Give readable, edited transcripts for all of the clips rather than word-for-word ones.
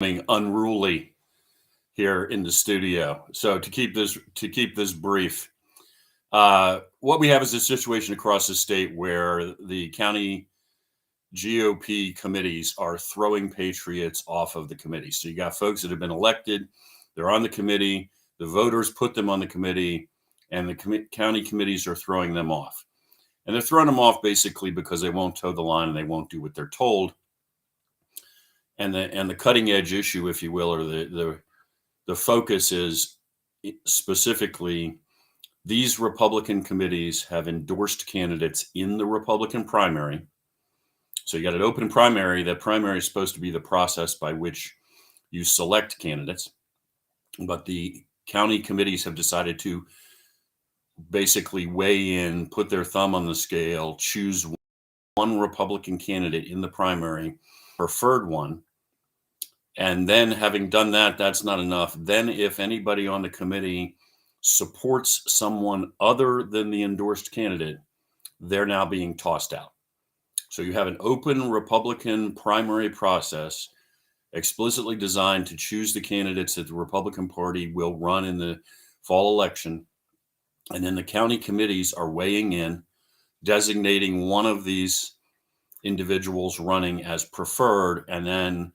Unruly here in the studio. So to keep this brief, what we have is a situation across the state where the county GOP committees are throwing patriots off of the committee. So you got folks that have been elected, they're on the committee, the voters put them on the committee, and the county committees are throwing them off. And they're throwing them off basically because they won't toe the line and they won't do what they're told. And the cutting edge issue, if you will, or the focus is specifically these Republican committees have endorsed candidates in the Republican primary. So you got an open primary. That primary is supposed to be the process by which you select candidates. But the county committees have decided to basically weigh in, put their thumb on the scale, choose one Republican candidate in the primary, preferred one. And then having done that, that's not enough. Then if anybody on the committee supports someone other than the endorsed candidate, they're now being tossed out. So you have an open Republican primary process explicitly designed to choose the candidates that the Republican Party will run in the fall election. And then the county committees are weighing in, designating one of these individuals running as preferred, and then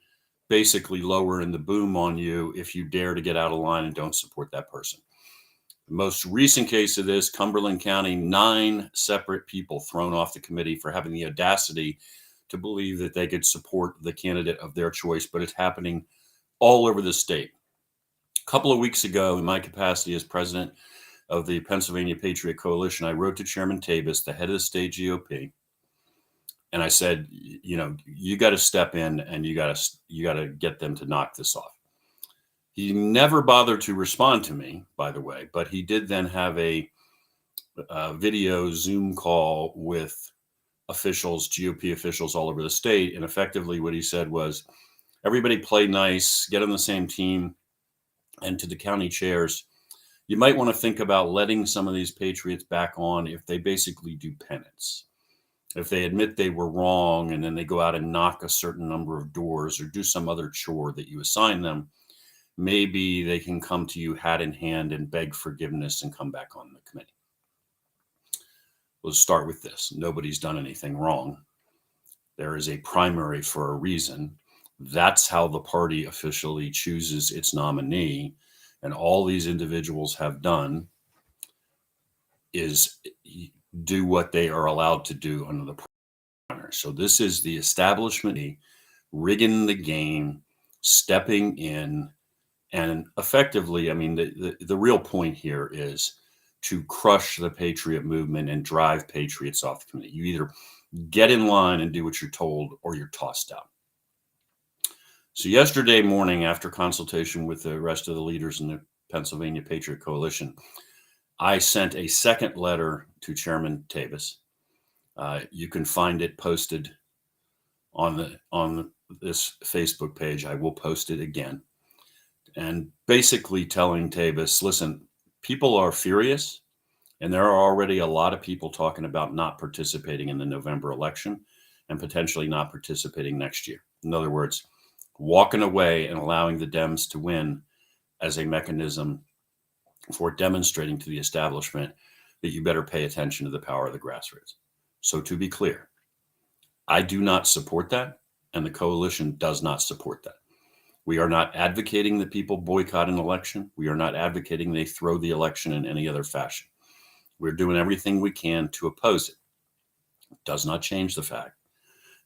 basically lowering the boom on you if you dare to get out of line and don't support that person. The most recent case of this, Cumberland County, 9 separate people thrown off the committee for having the audacity to believe that they could support the candidate of their choice, but it's happening all over the state. A couple of weeks ago, in my capacity as president of the Pennsylvania Patriot Coalition, I wrote to Chairman Tabus, the head of the state GOP, and I said, you got to step in and you got to get them to knock this off. He never bothered to respond to me, by the way, but he did then have a video Zoom call with officials, GOP officials all over the state. And effectively what he said was, everybody play nice, get on the same team. And to the county chairs, you might want to think about letting some of these patriots back on if they basically do penance. If they admit they were wrong and then they go out and knock a certain number of doors or do some other chore that you assign them, maybe they can come to you hat in hand and beg forgiveness and come back on the committee. We'll start with this. Nobody's done anything wrong. There is a primary for a reason. That's how the party officially chooses its nominee. And all these individuals have done is do what they are allowed to do under the primary. So this is the establishment rigging the game, stepping in, and effectively, I mean, the real point here is to crush the patriot movement and drive patriots off the committee. You either get in line and do what you're told, or you're tossed out. So yesterday morning, after consultation with the rest of the leaders in the Pennsylvania Patriot Coalition, I sent a second letter to Chairman Tabus. You can find it posted on this Facebook page. I will post it again. And basically telling Tabus, listen, people are furious, and there are already a lot of people talking about not participating in the November election and potentially not participating next year. In other words, walking away and allowing the Dems to win as a mechanism for demonstrating to the establishment that you better pay attention to the power of the grassroots. So to be clear, I do not support that, and the coalition does not support that. We are not advocating that people boycott an election. We are not advocating they throw the election in any other fashion. We're doing everything we can to oppose it. It does not change the fact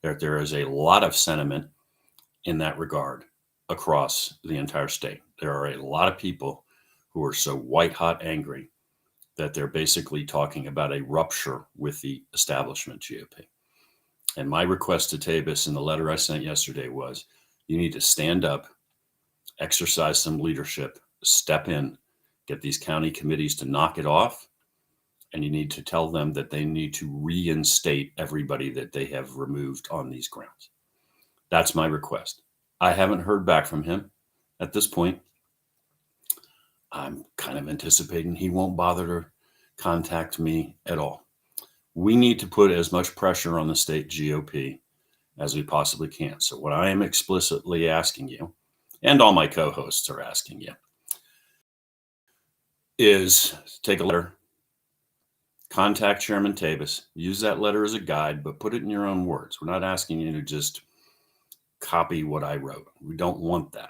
that there is a lot of sentiment in that regard across the entire state. There are a lot of people who are so white hot angry that they're basically talking about a rupture with the establishment GOP. And my request to Tabus in the letter I sent yesterday was, you need to stand up, exercise some leadership, step in, get these county committees to knock it off, and you need to tell them that they need to reinstate everybody that they have removed on these grounds. That's my request. I haven't heard back from him at this point. I'm kind of anticipating he won't bother to contact me at all. We need to put as much pressure on the state GOP as we possibly can. So what I am explicitly asking you and all my co-hosts are asking you, is take a letter, contact Chairman Tabus, use that letter as a guide, but put it in your own words. We're not asking you to just copy what I wrote. We don't want that.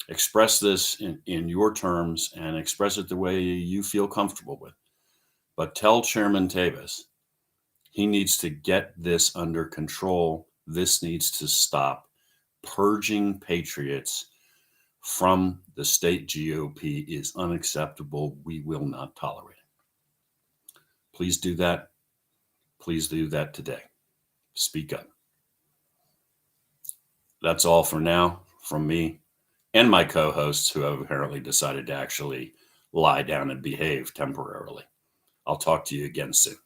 Express this in your terms and express it the way you feel comfortable with. But tell Chairman Tabus he needs to get this under control. This needs to stop. Purging patriots from the state GOP is unacceptable. We will not tolerate it. Please do that. Please do that today. Speak up. That's all for now from me and my co-hosts who have apparently decided to actually lie down and behave temporarily. I'll talk to you again soon.